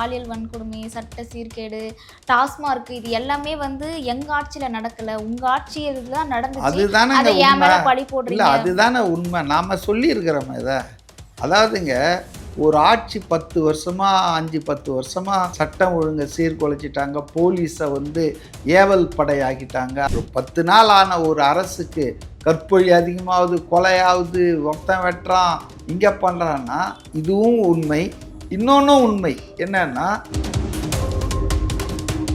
பாலியல் வன்கொடுமை, சட்ட சீர்கேடு, டாஸ்மார்க் இது எல்லாமே வந்து எங்க ஆட்சியில நடக்கல, உங்க ஆட்சியில தான் நடந்துச்சு. அதுதானே அதை என் உண்மை. மேல பழி இல்லை, போடுறீங்க. அதுதானே உண்மை. நாம் சொல்லியிருக்கிறோமே இதை. அதாவதுங்க, ஒரு ஆட்சி 10 வருஷமா 5-10 வருஷமா சட்டம் ஒழுங்கை சீர்குலைச்சிட்டாங்க, போலீஸை வந்து ஏவல் படை ஆக்கிட்டாங்க. ஒரு 10 நாள் ஆன ஒரு அரசுக்கு கற்பொழி அதிகமாகுது, கொலையாவது, ஒருத்தன் வெட்டுறான், இங்கே பண்ணுறான்னா இதுவும் உண்மை. இன்னொன்றும் உண்மை என்னன்னா,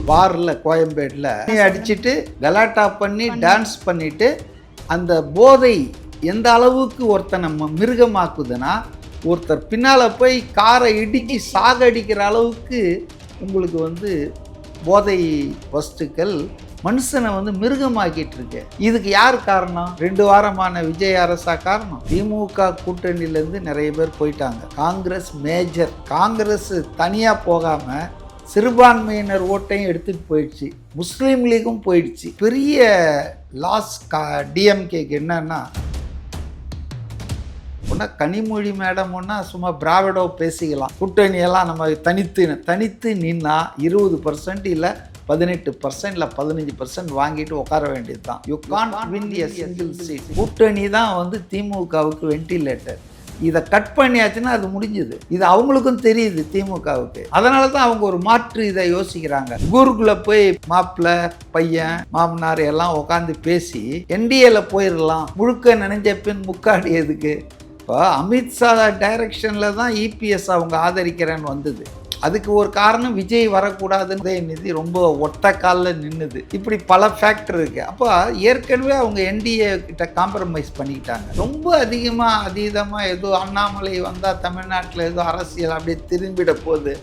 பாரில் கோயம்பேடில் அடிச்சுட்டு கலாட்டா பண்ணி டான்ஸ் பண்ணிட்டு அந்த போதை எந்த அளவுக்கு ஒருத்தனை மிருகமாக்குதுன்னா, ஒருத்தர் பின்னால் போய் காரை இடிக்கி சாகடிக்கிற அளவுக்கு உங்களுக்கு வந்து போதை வஸ்துக்கள் மனுஷனை வந்து மிருகமாக்கிட்டு இருக்கு. இதுக்கு யார் காரணம்? 2 வாரமான விஜய் அரசா காரணம்? திமுக கூட்டணியிலேருந்து நிறைய பேர் போயிட்டாங்க. காங்கிரஸ் மேஜர், காங்கிரஸ் தனியாக போகாமல் சிறுபான்மையினர் ஓட்டையும் எடுத்துகிட்டு போயிடுச்சு, முஸ்லீம் லீகும் போயிடுச்சு. பெரிய லாஸ் டிஎம்கேக்கு என்னன்னா, ஒன்றா கனிமொழி மேடம் ஒன்றா சும்மா பிராவிடோ பேசிக்கலாம், கூட்டணியெல்லாம் நம்ம தனித்து நின்னா 20% இல்லை 18% இல்லை 15% வாங்கிட்டு உட்கார வேண்டியது தான். You can't win a single seat. கூட்டணி தான் வந்து திமுகவுக்கு வென்டிலேட்டர். இதை கட் பண்ணியாச்சுன்னா அது முடிஞ்சுது. இது அவங்களுக்கும் தெரியுது திமுகவுக்கு. அதனால தான் அவங்க ஒரு மாற்று இதை யோசிக்கிறாங்க. ஊருக்குள்ளே போய் மாப்பிள்ளை, பையன், மாமனார் எல்லாம் உட்காந்து பேசி என்டிஏல போயிடலாம், முழுக்க நினைஞ்ச பின் முக்காடியதுக்கு. இப்போ அமித்ஷா டைரக்ஷனில் தான் இபிஎஸ் அவங்க ஆதரிக்கிறேன்னு வந்தது. அதுக்கு ஒரு காரணம் விஜய் வரக்கூடாதுன்னு உதயநிதி ரொம்ப ஒத்த காலில் நின்றுது. இப்படி பல ஃபேக்டர் இருக்குது. அப்போ ஏற்கனவே அவங்க என்டிஏ கிட்ட காம்ப்ரமைஸ் பண்ணிக்கிட்டாங்க. ரொம்ப அதீதமாக ஏதோ அண்ணாமலை வந்தால் தமிழ்நாட்டில் ஏதோ அரசியல் அப்படியே திரும்பிட போகுது,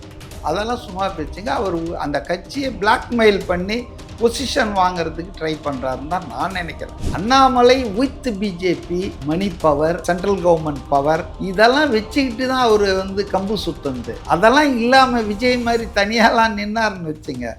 அதெல்லாம் சும்மா பேச்சுங்க. அவர் அந்த கட்சியை பிளாக்மெயில் பண்ணி பொசிஷன் வாங்கிறதுக்கு ட்ரை பண்ணுறாருன்னு தான் நான் நினைக்கிறேன். Annamalai with BJP, money power, central government power, இதெல்லாம் வச்சுக்கிட்டு தான் அவர் வந்து கம்பு சுத்துந்து. அதெல்லாம் இல்லாமல் விஜய் மாதிரி தனியாலாம் நின்னார்னு வச்சுங்க.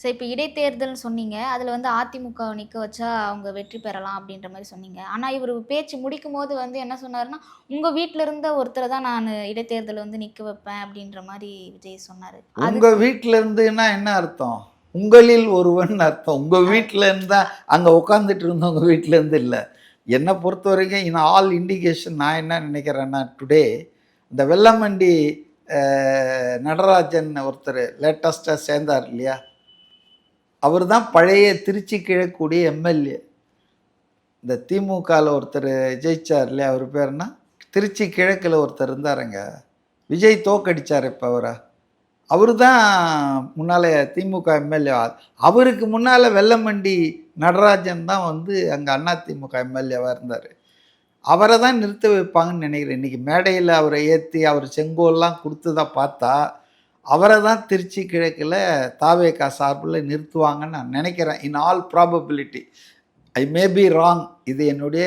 ஸோ இப்போ இடைத்தேர்தல்னு சொன்னீங்க, அதில் வந்து அதிமுக நிற்க வச்சா அவங்க வெற்றி பெறலாம் அப்படின்ற மாதிரி சொன்னீங்க. ஆனால் இவர் பேச்சு முடிக்கும் போது வந்து என்ன சொன்னார்னா, உங்கள் வீட்டில் இருந்த ஒருத்தரை தான் நான் இடைத்தேர்தலை வந்து நிற்க வைப்பேன் அப்படின்ற மாதிரி விஜய் சொன்னார். உங்கள் வீட்டில் இருந்துன்னா என்ன அர்த்தம்? உங்களில் ஒருவன் அர்த்தம். உங்கள் வீட்டில் இருந்தால் அங்கே உட்காந்துட்டு இருந்தவங்க வீட்டிலேருந்து இல்லை. என்னை பொறுத்த வரைக்கும் இன் ஆல் இண்டிகேஷன் நான் என்ன நினைக்கிறேன்னா, டுடே இந்த வெள்ளமண்டி நடராஜன் ஒருத்தர் லேட்டஸ்ட்டாக சேர்ந்தார் இல்லையா, அவர் தான் பழைய திருச்சி கிழக்கூடிய எம்எல்ஏ. இந்த திமுகவில் ஒருத்தர் ஜெயிச்சார் இல்லையா, அவர் பேர்னா திருச்சி கிழக்கில் ஒருத்தர் இருந்தாருங்க, விஜய் தோக்கடிச்சார் இப்போ அவர் தான் முன்னால் திமுக எம்எல்ஏ. அவருக்கு முன்னால் வெள்ளமண்டி நடராஜன் தான் வந்து அங்கே அதிமுக எம்எல்ஏவாக இருந்தார். அவரை தான் நிறுத்த வைப்பாங்கன்னு நினைக்கிறேன். இன்றைக்கி மேடையில் அவரை ஏற்றி அவர் செங்கோல்லாம் கொடுத்ததாக பார்த்தா அவரை தான் திருச்சி கிழக்கில் தாவேகா சார்பில் நிறுத்துவாங்கன்னு நான் நினைக்கிறேன். In all probability. I may be wrong. இது என்னுடைய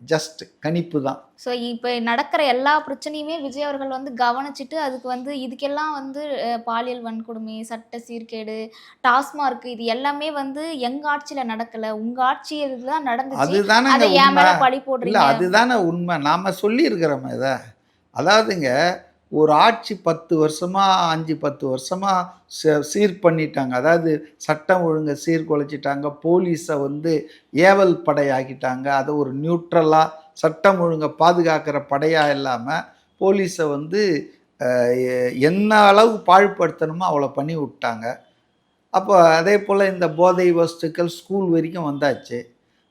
ஜஸ்ட் கணிப்பு தான். ஸோ இப்போ நடக்கிற எல்லா பிரச்சனையுமே விஜய் அவர்கள் வந்து கவனிச்சுட்டு அதுக்கு வந்து இதுக்கெல்லாம் வந்து பாலியல் வன்கொடுமை, சட்ட சீர்கேடு, டாஸ்மார்க் இது எல்லாமே வந்து எங்க ஆட்சியில நடக்கல, உங்க ஆட்சியில தான் நடந்துச்சு, அதுதானே அதை என் மேல பழி போடுறீங்க. அதுதானே உண்மை. நாம் சொல்லியிருக்கிறோமே இதை. அதாவதுங்க, ஒரு ஆட்சி 10 வருஷமா 5-10 வருஷமா சீர் பண்ணிட்டாங்க. அதாவது சட்டம் ஒழுங்கை சீர்குலைச்சிட்டாங்க, போலீஸை வந்து ஏவல் படை ஆக்கிட்டாங்க. அதை ஒரு நியூட்ரலாக சட்டம் ஒழுங்கை பாதுகாக்கிற படையாக இல்லாமல் போலீஸை வந்து என்ன அளவு பாழ்படுத்தணுமோ அவ்வளோ பண்ணி விட்டாங்க. அப்போ அதே போல் இந்த போதை வஸ்துக்கள் ஸ்கூல் வரைக்கும் வந்தாச்சு.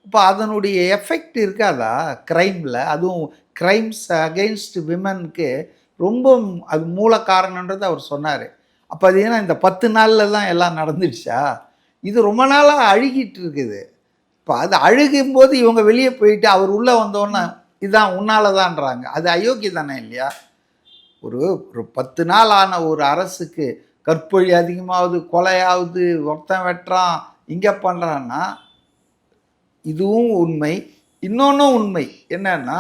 இப்போ அதனுடைய எஃபெக்ட் இருக்காதா க்ரைமில்? அதுவும் க்ரைம்ஸ் அகெயின்ஸ்ட் விமனுக்கு ரொம்ப அது மூல காரணன்றது அவர் சொன்னார். அப்போ அது ஏன்னா இந்த 10 நாளில் தான் எல்லாம் நடந்துடுச்சா? இது ரொம்ப நாளாக அழுகிட்டு இருக்குது. இப்போ அது அழுகும்போது இவங்க வெளியே போயிட்டு அவர் உள்ளே வந்தோன்னே இதுதான் உன்னால தான்றாங்க. அது அயோக்கிய தானே இல்லையா? ஒரு 10 நாள் ஆன ஒரு அரசுக்கு கற்பொழி அதிகமாகுது, கொலையாவது, ஒருத்தன் வெட்டுறான், இங்கே பண்ணுறான்னா இதுவும் உண்மை. இன்னொன்றும் உண்மை என்னன்னா,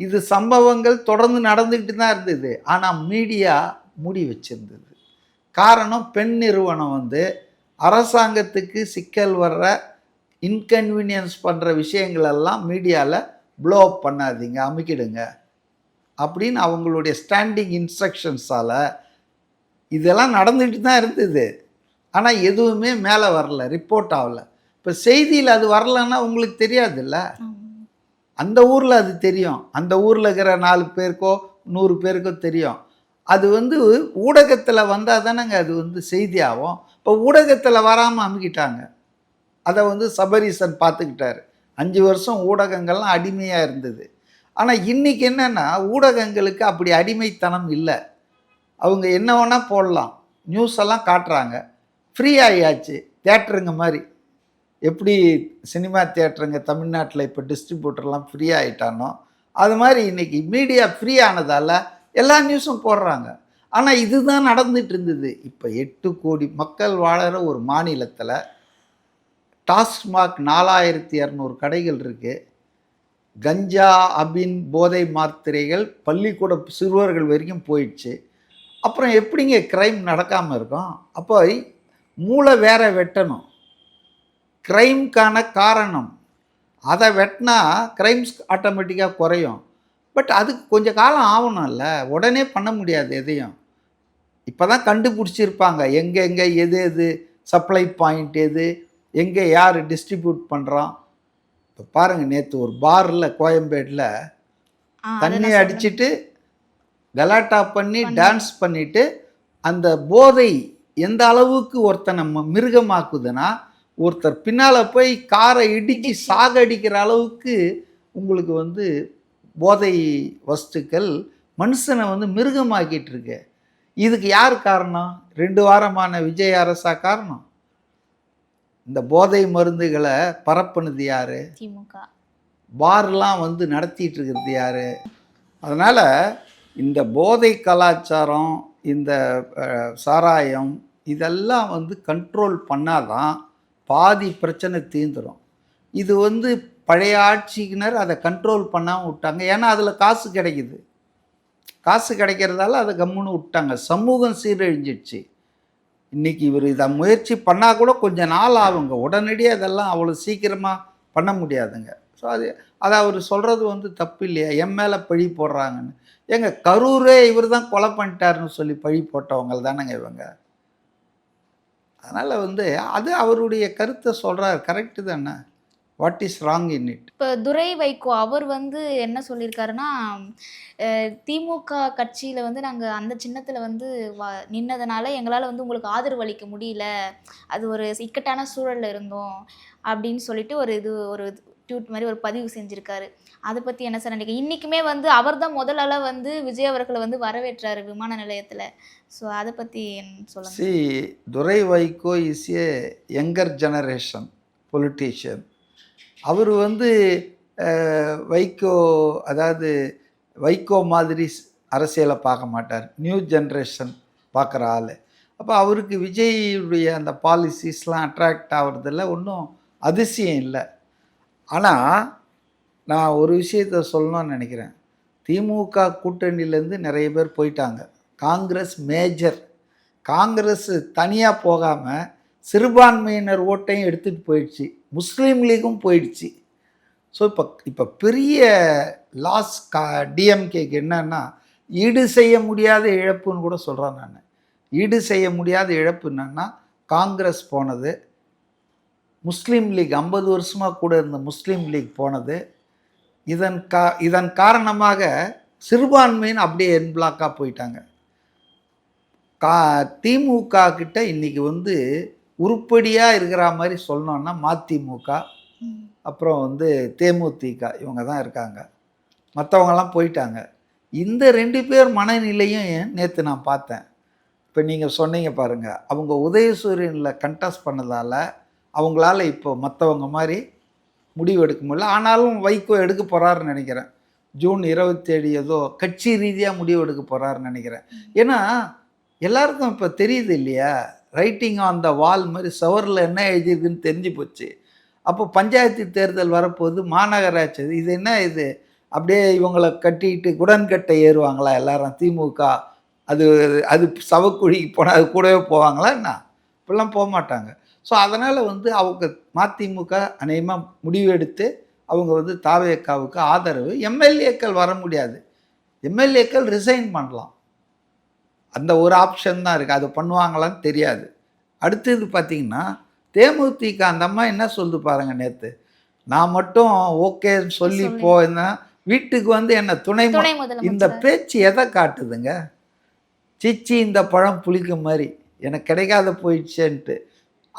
இது சம்பவங்கள் தொடர்ந்து நடந்துக்கிட்டு தான் இருந்தது. ஆனால் மீடியா மூடி வச்சிருந்தது. காரணம், பெண் நிறுவனம் வந்து அரசாங்கத்துக்கு சிக்கல் வர்ற இன்கன்வீனியன்ஸ் பண்ணுற விஷயங்களெல்லாம் மீடியாவில் ப்ளோ அப் பண்ணாதீங்க, அமுக்கிடுங்க. அப்படின்னு அவங்களுடைய ஸ்டாண்டிங் இன்ஸ்ட்ரக்ஷன்ஸால் இதெல்லாம் நடந்துட்டு தான் இருந்தது. ஆனால் எதுவுமே மேலே வரல, ரிப்போர்ட் ஆகலை. இப்போ செய்தியில் அது வரலன்னா உங்களுக்கு தெரியாதுல்ல. அந்த ஊரில் அது தெரியும், அந்த ஊரில் இருக்கிற 4 பேருக்கோ 100 பேருக்கோ தெரியும். அது வந்து ஊடகத்தில் வந்தால் தானேங்க அது வந்து செய்தி ஆகும். இப்போ ஊடகத்தில் வராமல் அமுக்கிட்டாங்க. அதை வந்து சபரீசன் பார்த்துக்கிட்டாரு. 5 வருஷம் ஊடகங்கள்லாம் அடிமையாக இருந்தது. ஆனால் இன்றைக்கி என்னென்னா ஊடகங்களுக்கு அப்படி அடிமைத்தனம் இல்லை. அவங்க என்ன வேணால் போடலாம், நியூஸ் எல்லாம் காட்டுறாங்க. ஃப்ரீ ஆகியாச்சு, தேட்டருங்க மாதிரி. எப்படி சினிமா தியேட்டருங்க தமிழ்நாட்டில் இப்போ டிஸ்ட்ரிபியூட்டர்லாம் ஃப்ரீ ஆகிட்டானோ அது மாதிரி இன்றைக்கி மீடியா ஃப்ரீ ஆனதால் எல்லா நியூஸும் போடுறாங்க. ஆனால் இதுதான் நடந்துட்டு இருந்தது. இப்போ 8 கோடி மக்கள் வாழற ஒரு மாநிலத்தில் டாஸ்மாக் 4200 கடைகள் இருக்குது. கஞ்சா, அபின், போதை மாத்திரைகள் பள்ளிக்கூட சிறுவர்கள் வரைக்கும் போயிடுச்சு. அப்புறம் எப்படிங்க க்ரைம் நடக்காமல் இருக்கும்? அப்போ மூளை வேற வெட்டணும். க்ரைம்க்கான காரணம் அதை வெட்டினா க்ரைம்ஸ் ஆட்டோமேட்டிக்காக குறையும். பட் அதுக்கு கொஞ்சம் காலம் ஆகணும்ல, உடனே பண்ண முடியாது எதையும். இப்போ தான் கண்டுபிடிச்சிருப்பாங்க எங்கே எது எது சப்ளை பாயிண்ட், எது எங்கே யார் டிஸ்ட்ரிபியூட் பண்ணுறான். இப்போ பாருங்கள், நேற்று ஒரு பாரில் கோயம்பேடில் தண்ணி அடிச்சுட்டு கலாட்டா பண்ணி டான்ஸ் பண்ணிவிட்டு அந்த போதை எந்த அளவுக்கு ஒருத்தனை மிருகமாக்குதுன்னா, ஒருத்தர் பின்னால் போய் காரை இடித்து சாகடிக்கிற அளவுக்கு உங்களுக்கு வந்து போதை வஸ்துக்கள் மனுஷனை வந்து மிருகமாக்கிட்டு இருக்கு. இதுக்கு யார் காரணம்? 2 வாரமான விஜய் அரசா காரணம்? இந்த போதை மருந்துகளை பரப்புனது யார்? திமுக. பார்லாம் வந்து நடத்திட்டு இருக்கிறது யார்? அதனால் இந்த போதை கலாச்சாரம், இந்த சாராயம் இதெல்லாம் வந்து கண்ட்ரோல் பண்ணாதான் பாதி பிரச்சனை தீர்ந்துடும். இது வந்து பழைய ஆட்சியினர் அதை கண்ட்ரோல் பண்ணாமல் விட்டாங்க. ஏன்னா அதில் காசு கிடைக்குது. காசு கிடைக்கிறதால அதை கம்முன்னு விட்டாங்க. சமூகம் சீரழிஞ்சிடுச்சு. இன்றைக்கி இவர் இதை முயற்சி பண்ணால் கூட கொஞ்சம் நாள் ஆகுங்க. உடனடியாக அதெல்லாம் அவ்வளோ சீக்கிரமாக பண்ண முடியாதுங்க. ஸோ அதை அவர் சொல்கிறது வந்து தப்பு இல்லையா? என் மேலே பழி போடுறாங்கன்னு. ஏங்க, கரூரே இவர் தான் கொலை பண்ணிட்டாருன்னு சொல்லி பழி போட்டவங்க தானேங்க இவங்க. அதனால் வந்து அது அவருடைய கருத்தை சொல்கிறார், கரெக்டு தானே. What is wrong in it? இப்போ துரை வைகோ அவர் வந்து என்ன சொல்லியிருக்காருன்னா, திமுக கட்சியில் வந்து நாங்கள் அந்த சின்னத்தில் வந்து நின்னதுனால எங்களால் வந்து உங்களுக்கு ஆதரவு அளிக்க முடியல, அது ஒரு இக்கட்டான சூழலில் இருந்தோம் அப்படின்னு சொல்லிட்டு ஒரு ட்வீட் மாதிரி ஒரு பதிவு செஞ்சுருக்காரு. அதை பற்றி என்ன சார் நினைக்கிறீங்க? இன்றைக்குமே வந்து அவர் தான் முதலால் வந்து விஜய் அவர்களை வந்து வரவேற்றார் விமான நிலையத்தில். ஸோ அதை பற்றி சொல்லுங்கள். சி, Durai Vaiko is a younger generation politician. அவர் வந்து வைகோ, அதாவது வைகோ மாதிரி அரசியலை பார்க்க மாட்டார். நியூ ஜென்ரேஷன் பார்க்குற ஆள். அப்போ அவருக்கு விஜயுடைய அந்த பாலிசிஸ்லாம் அட்ராக்ட் ஆகிறதுல ஒன்றும் அதிசயம் இல்லை. ஆனால் நான் ஒரு விஷயத்த சொல்லணும்னு நினைக்கிறேன். திமுக கூட்டணியிலேருந்து நிறைய பேர் போயிட்டாங்க. காங்கிரஸ் மேஜர். காங்கிரஸ் தனியாக போகாமல் சிறுபான்மையினர் ஓட்டையும் எடுத்துகிட்டு போயிடுச்சு. முஸ்லீம் லீகும் போயிடுச்சு. ஸோ இப்போ பெரிய லாஸ் டிஎம்கேக்கு என்னன்னா, ஈடு செய்ய முடியாத இழப்புன்னு கூட சொல்கிறேன் நான். ஈடு செய்ய முடியாத இழப்பு என்னன்னா, காங்கிரஸ் போனது, முஸ்லீம் லீக் 50 வருஷமாக கூட இருந்த முஸ்லீம் லீக் போனது. இதன் காரணமாக சிறுபான்மையின் அப்படியே என் பிளாக்காக போயிட்டாங்க. திமுக கிட்ட இன்றைக்கி வந்து உருப்படியாக இருக்கிற மாதிரி சொல்லணுன்னா மதிமுக, அப்புறம் வந்து தேமுதிக, இவங்க தான் இருக்காங்க. மற்றவங்கெல்லாம் போயிட்டாங்க. இந்த 2 பேர் மனநிலையும் நேற்று நான் பார்த்தேன். இப்போ நீங்கள் சொன்னீங்க பாருங்கள், அவங்க உதயசூரியனில் கண்டெஸ்ட் பண்ணதால் அவங்களால இப்போ மற்றவங்க மாதிரி முடிவு எடுக்க முடியல. ஆனாலும் வைகோ எடுக்க போகிறாருன்னு நினைக்கிறேன். ஜூன் 27 ஏதோ கட்சி ரீதியாக முடிவு எடுக்க போகிறாருன்னு நினைக்கிறேன். ஏன்னா எல்லாருக்கும் இப்போ தெரியுது இல்லையா, ரைட்டிங் ஆன் த வால் மாதிரி சவரில் என்ன எழுதியிருக்குன்னு தெரிஞ்சு போச்சு. அப்போ பஞ்சாயத்து தேர்தல் வரப்போகுது, மாநகராட்சி, இது என்ன இது, அப்படியே இவங்களை கட்டிட்டு உடன்கட்டை ஏறுவாங்களா எல்லாரும் திமுக? அது அது சவக்குழிக்கு போனால் அது கூடவே போவாங்களா என்ன? இப்படிலாம் போக மாட்டாங்க. ஸோ அதனால் வந்து அவங்க மதிமுக அநேகமாக முடிவு எடுத்து அவங்க வந்து தாவேக்காவுக்கு ஆதரவு. எம்எல்ஏக்கள் வர முடியாது. எம்எல்ஏக்கள் ரிசைன் பண்ணலாம். அந்த ஒரு ஆப்ஷன் தான் இருக்குது. அது பண்ணுவாங்களான்னு தெரியாது. அடுத்தது பார்த்தீங்கன்னா, தேமுதிக அந்த அம்மா என்ன சொல்லுது பாருங்க நேத்து. நான் மட்டும் ஓகேன்னு சொல்லி சொல்லி போனா, வீட்டுக்கு வந்து என்ன துணை துணை இந்த முதலமைச்சர். பேச்சு எதை காட்டுதுங்க? சீச்சி இந்த பழம் புளிக்கும் மாரி. எனக்கு கிடைக்காத போயிடுச்சேன்ட்டு.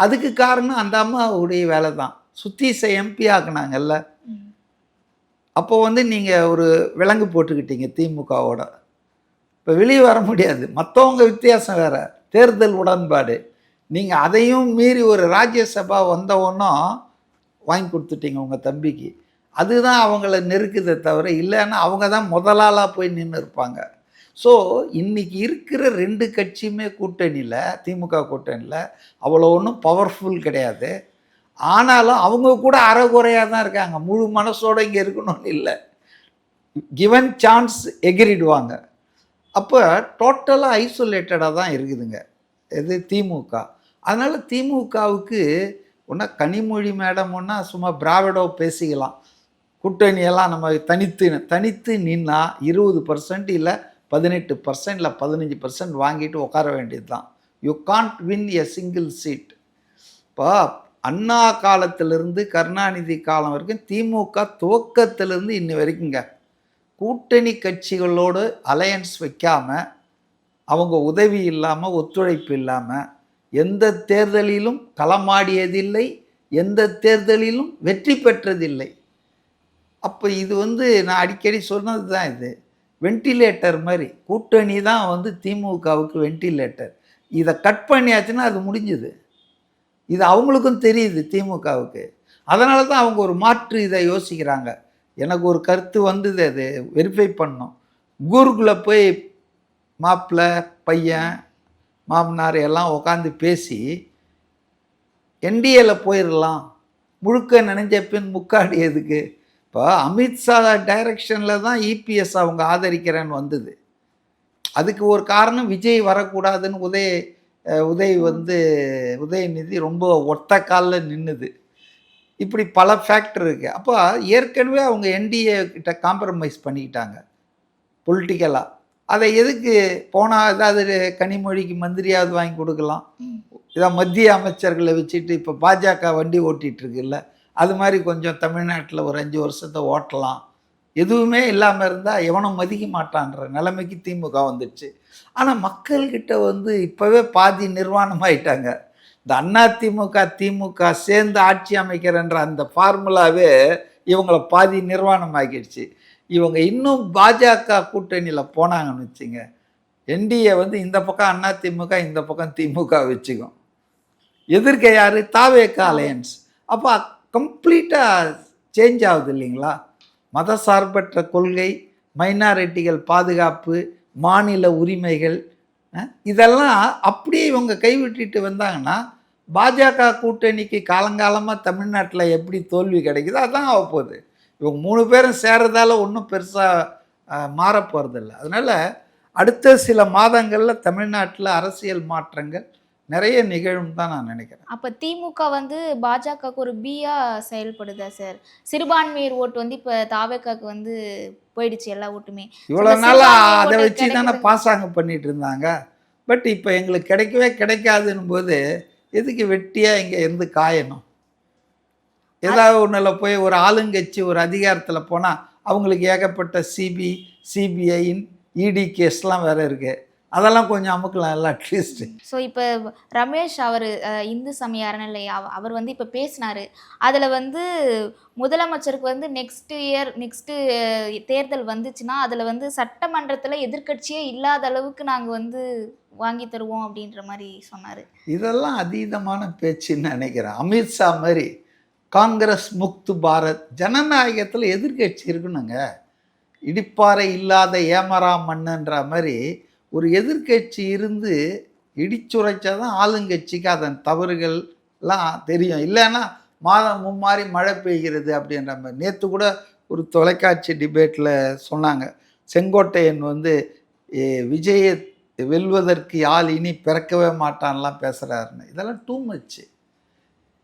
அதுக்கு காரணம் அந்த அம்மாவுடைய வேலை தான். சுத்தீஸை எம்பி ஆக்குனாங்கல்ல. ம். அப்போ வந்து நீங்க ஒரு விலங்கு போட்டுக்கிட்டீங்க திமுகவோட. இப்போ வெளியே வர முடியாது. மற்றவங்க வித்தியாசம் வேற. தேர்தல் உடன்பாடு. நீங்க அதையும் மீறி ஒரு ராஜ்யசபா வந்தவொன்னும் வாங்கி கொடுத்துட்டீங்க உங்க தம்பிக்கு. அதுதான் அவங்கள நெருக்குதே தவிர, இல்லைன்னா அவங்க தான் முதலாளா போய் நின்று இருப்பாங்க. ஸோ இன்னைக்கு இருக்கிற 2 கட்சியுமே கூட்டணியில், திமுக கூட்டணியில் அவ்வளோ ஒன்றும் பவர்ஃபுல் கிடையாது. ஆனாலும் அவங்க கூட அரைகுறையாக தான் இருக்காங்க. முழு மனசோட இங்கே இருக்கணும்னு இல்லை. கிவன் சான்ஸ் எகிரிடுவாங்க. அப்போ டோட்டலாக ஐசோலேட்டடாக தான் இருக்குதுங்க இது திமுக. அதனால் திமுகவுக்கு ஒன்றா கனிமொழி மேடம் ஒன்றா சும்மா பிராவிடோ பேசிக்கலாம். கூட்டணியெல்லாம் நம்ம தனித்து நின்னா 20% இல்லை 18% இல்லை 15% வாங்கிட்டு உட்கார வேண்டியது தான். You can't win a single seat. இப்போ அண்ணா காலத்திலிருந்து கருணாநிதி காலம் வரைக்கும் திமுக துவக்கத்திலிருந்து இன்னி வரைக்குங்க கூட்டணி கட்சிகளோடு அலையன்ஸ் வைக்காமல், அவங்க உதவி இல்லாமல், ஒத்துழைப்பு இல்லாமல் எந்த தேர்தலிலும் களமாடியதில்லை, எந்த தேர்தலிலும் வெற்றி பெற்றதில்லை. அப்போ இது வந்து நான் அடிக்கடி சொன்னது தான். இது வென்டிலேட்டர் மாதிரி. கூட்டணி தான் வந்து திமுகவுக்கு வென்டிலேட்டர். இதை கட் பண்ணியாச்சுன்னா அது முடிஞ்சுது. இது அவங்களுக்கும் தெரியுது திமுகவுக்கு. அதனால தான் அவங்க ஒரு மாற்று இதை யோசிக்கிறாங்க. எனக்கு ஒரு கருத்து வந்தது, அது வெரிஃபை பண்ணோம். கூகுளில் போய் மாப்பிள்ளை பையன் மாமனார் எல்லாம் உட்காந்து பேசி என்டிஏல போயிடலாம், முழுக்க நினைஞ்ச பின் முக்காடி எதுக்கு. இப்போ அமித்ஷா டைரக்ஷனில் தான் இபிஎஸ் அவங்க ஆதரிக்கிறேன்னு வந்தது. அதுக்கு ஒரு காரணம் விஜய் வரக்கூடாதுன்னு உதயநிதி ரொம்ப ஒத்த காலில் நின்றுது. இப்படி பல ஃபேக்டர் இருக்குது. அப்போ ஏற்கனவே அவங்க என்டிஏ கிட்ட காம்ப்ரமைஸ் பண்ணிக்கிட்டாங்க பொலிட்டிக்கலாக. அதை எதுக்கு போனால் ஏதாவது கனிமொழிக்கு மந்திரியாவது வாங்கி கொடுக்கலாம். இதை மத்திய அமைச்சர்களை வச்சுட்டு இப்போ பாஜக வண்டி ஓட்டிகிட்ருக்குல்ல, அது மாதிரி கொஞ்சம் தமிழ்நாட்டில் ஒரு 5 வருஷத்தை ஓட்டலாம். எதுவுமே இல்லாமல் இருந்தால் எவனும் மதிக்க மாட்டான்ற நிலைமைக்கு திமுக வந்துடுச்சு. ஆனால் மக்கள்கிட்ட வந்து இப்போவே பாதி நிர்வாணமாயிட்டாங்க. இந்த அதிமுக திமுக சேர்ந்து ஆட்சி அமைக்கிறன்ற அந்த ஃபார்முலாவே இவங்களை பாதி நிர்வாணம் ஆக்கிடுச்சு. இவங்க இன்னும் பாஜக கூட்டணியில் போனாங்கன்னு வச்சுங்க, என்டிஏ வந்து இந்த பக்கம் அதிமுக, இந்த பக்கம் திமுக வச்சுக்கும். எதிர்க்க யார்? தாவேக அலையன்ஸ். அப்போ கம்ப்ளீட்டாக சேஞ்ச் ஆகுது இல்லைங்களா? மதசார்பற்ற கொள்கை, மைனாரிட்டிகள் பாதுகாப்பு, மாநில உரிமைகள், இதெல்லாம் அப்படியே இவங்க கைவிட்டுட்டு வந்தாங்கன்னா பாஜக கூட்டணிக்கு காலங்காலமாக தமிழ்நாட்டில் எப்படி தோல்வி கிடைக்குதோ அதான் ஆகப்போகுது. இவங்க 3 பேரும் சேர்றதால ஒன்றும் பெருசாக மாறப்போகிறதில்ல. அதனால் அடுத்த சில மாதங்களில் தமிழ்நாட்டில் அரசியல் மாற்றங்கள் நிறைய நிகழும் தான் நான் நினைக்கிறேன். அப்போ திமுக வந்து பாஜகவுக்கு ஒரு பியா செயல்படுதா சார்? சிறுபான்மையர் ஓட்டு வந்து இப்போ தாவேக்காக்கு வந்து போயிடுச்சு எல்லா ஓட்டுமே. இவ்வளோ நாளாக அதை வச்சு தானே பாசாங்க பண்ணிட்டு இருந்தாங்க. பட் இப்போ எங்களுக்கு கிடைக்கவே கிடைக்காதுன்னும் போது எதுக்கு வெட்டியாக இங்கே இருந்து காயணும்? ஏதாவது ஒன்றில் போய் ஒரு ஆளுங்கட்சி ஒரு அதிகாரத்தில் போனால் அவங்களுக்கு ஏகப்பட்ட சிபிஐ இடி கேஸ்லாம் வேறு இருக்குது. அதெல்லாம் கொஞ்சம் அமுக்கலாம் இல்லை அட்லீஸ்ட். ஸோ இப்போ ரமேஷ் அவர் இந்து சமய அறநிலை அவர் வந்து இப்போ பேசினார். அதில் வந்து முதலமைச்சருக்கு வந்து நெக்ஸ்ட்டு தேர்தல் வந்துச்சுன்னா அதில் வந்து சட்டமன்றத்தில் எதிர்க்கட்சியே இல்லாத அளவுக்கு நாங்கள் வந்து வாங்கி தருவோம் அப்படின்ற மாதிரி சொன்னார். இதெல்லாம் அதீதமான பேச்சுன்னு நினைக்கிறேன். அமித்ஷா மாதிரி காங்கிரஸ் முக்து பாரத், ஜனநாயகத்தில் எதிர்க்கட்சி இருக்கணுங்க. இடிப்பாறை இல்லாத ஏமரா மண்ணுன்ற மாதிரி ஒரு எதிர்க்கட்சி இருந்து இடிச்சுரைச்சா தான் ஆளுங்கட்சிக்கு அதன் தவறுகள்லாம் தெரியும். இல்லைன்னா மாதம் மும்மாறி மழை பெய்கிறது அப்படின்ற மாதிரி. நேற்று கூட ஒரு தொலைக்காட்சி டிபேட்டில் சொன்னாங்க, செங்கோட்டையன் வந்து விஜயை வெல்வதற்கு ஆள் இனி பிறக்கவே மாட்டான்லாம் பேசுகிறாருன்னு. இதெல்லாம் டூ மச்சு.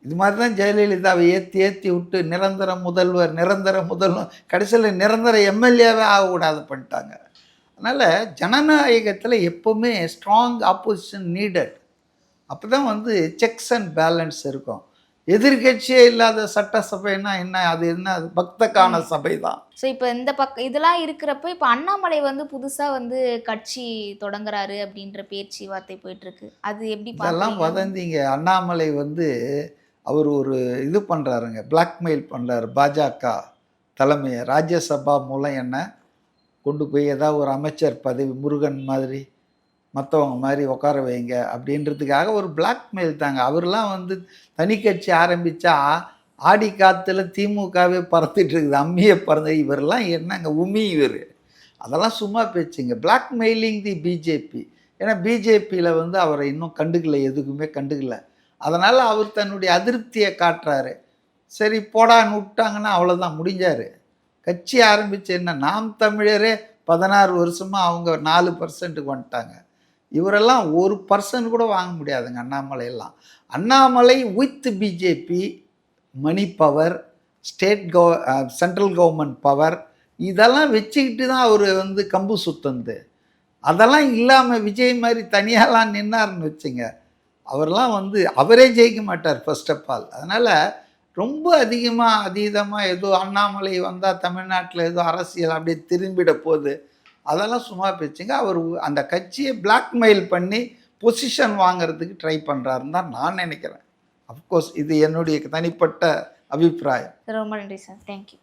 இது மாதிரி தான் ஜெயலலிதாவை ஏற்றி விட்டு நிரந்தர முதல்வர் கடைசியில் நிரந்தர எம்எல்ஏவே ஆகக்கூடாது பண்ணிட்டாங்க. அதனால் ஜனநாயகத்தில் எப்போவுமே ஸ்ட்ராங் ஆப்போசிஷன் நீடட். அப்போ தான் வந்து செக்ஸ் அண்ட் பேலன்ஸ் இருக்கும். எதிர்க்கட்சியே இல்லாத சட்டசபைன்னா என்ன, அது என்ன, அது பக்தக்கான சபை தான். ஸோ இப்போ இந்த இதெல்லாம் இருக்கிறப்ப இப்போ அண்ணாமலை வந்து புதுசா வந்து கட்சி தொடங்குறாரு அப்படின்ற பேச்சுவார்த்தை போயிட்டு இருக்கு. அது எப்படி இதெல்லாம் பார்க்குறீங்க? வதந்திங்க. அண்ணாமலை வந்து அவர் ஒரு இது பண்ணுறாருங்க, பிளாக்மெயில் பண்ணுறாரு பாஜக தலைமையை. ராஜ்யசபா மூலம் என்ன கொண்டு போய் ஏதாவது ஒரு அமைச்சர் பதவி முருகன் மாதிரி மற்றவங்க மாதிரி உட்கார வைங்க அப்படின்றதுக்காக ஒரு பிளாக்மெயில் தாங்க. அவர்லாம் வந்து தனி கட்சி ஆரம்பித்தா ஆடி காற்றுல திமுகவே பறந்துட்டு இருக்குது, அம்மியை பறந்து. இவரெல்லாம் என்னங்க உமி இவர். அதெல்லாம் சும்மா பேச்சுங்க. பிளாக்மெயிலிங் தி பிஜேபி. ஏன்னா பிஜேபியில் வந்து அவரை இன்னும் கண்டுக்கல, எதுக்குமே கண்டுக்கல. அதனால் அவர் தன்னுடைய அதிருப்தியை காட்டுறாரு. சரி போடான்னு விட்டாங்கன்னா அவ்வளோதான், முடிஞ்சார். கட்சி ஆரம்பித்து என்ன, நாம் தமிழரே 16 வருஷமாக அவங்க 4% வந்துட்டாங்க. இவரெல்லாம் 1% கூட வாங்க முடியாதுங்க அண்ணாமலையெல்லாம். Annamalai with BJP, money power, central government power, இதெல்லாம் வச்சுக்கிட்டு தான் அவர் வந்து கம்பு சுத்தந்து. அதெல்லாம் இல்லாமல் விஜய் மாதிரி தனியாலாம் நின்னார்னு வச்சுங்க, அவரெல்லாம் வந்து அவரே ஜெயிக்க மாட்டார் ஃபர்ஸ்ட் ஆஃப் ஆல். அதனால் ரொம்ப அதீதமாக ஏதோ அண்ணாமலை வந்தால் தமிழ்நாட்டில் ஏதோ அரசியல் அப்படியே திரும்பிட போகுது, அதெல்லாம் சும்மா பேச்சுங்க. அவர் அந்த கட்சியை பிளாக்மெயில் பண்ணி பொசிஷன் வாங்கிறதுக்கு ட்ரை பண்ணுறாருன்னு தான் நான் நினைக்கிறேன். அஃப்கோர்ஸ் இது என்னுடைய தனிப்பட்ட அபிப்பிராயம். ரொம்ப நன்றி சார். தேங்க்யூ.